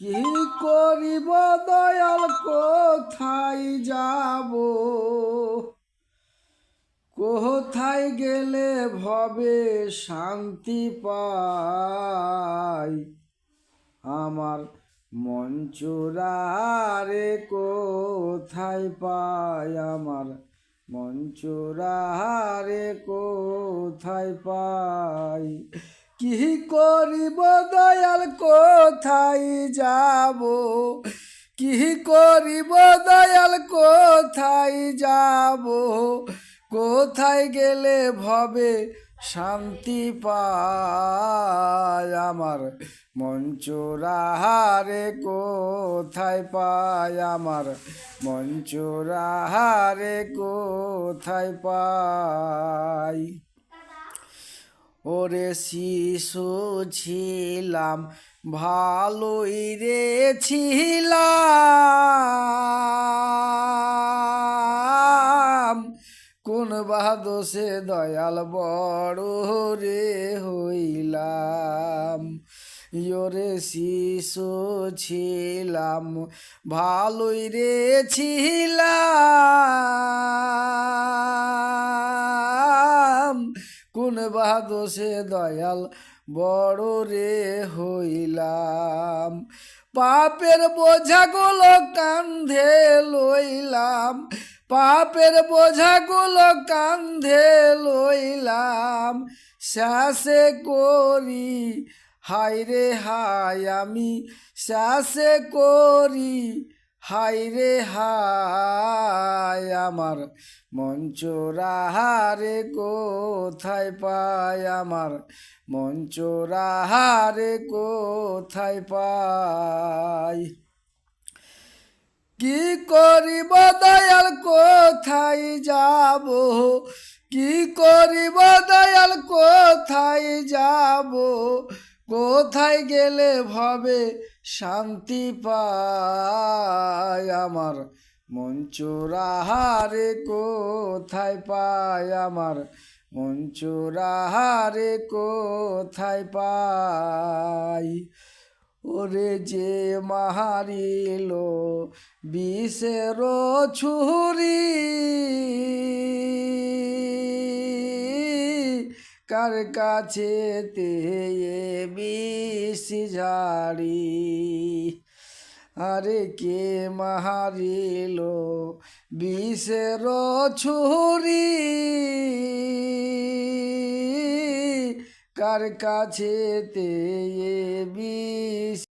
কি করিব দয়াল কোথায় যাব, কোথায় গেলে ভবে শান্তি পাই। আমার মন চোরারে কোথায় পাই, আমার মন চোরারে কোথায় পাই। কি করিব দয়াল কোথায় যাব, কি করিব দয়াল কোথায় যাব, কোথায় গেলে ভবে শান্তি পাই। আমার মন চোরারে কোথায় পাই, আমার মন চোরারে কোথায় পাই। ওরে শিশু ছিলাম ভালোই রে ছিলাম, কোন বাদোষে দয়াল বড় রে হইলাম। ওরে শিশু ছিলাম ভালোই রে ছিলাম, কোন বাদোষে দয়াল বড় রে হইলাম। পাপের বোঝাগুলো কান্ধে লইলাম, পাপের বোঝাগুলো কান্ধে লইলাম, শ্বাসে করি হায় রে হায়, আমি শ্বাসে করি হায় রে হায়। আমার মন চোরারে কোথায় পাই, আমার মন চোরারে কোথায় পাই। কি করিব দয়াল কোথায় যাব, কি করিব দয়াল কোথায় যাব, কোথায় গেলে ভবে শান্তি পাই। আমার মন চোরারে কোথায় পাই, আমার মন চোরারে কোথায় পাই। ওরে যে মারিল বিষের ছুরি, কার কাছে তে বিষ ঝাড়ি। আরে কে মারিল বিষের ছুরি, কার কাছে তে বিষ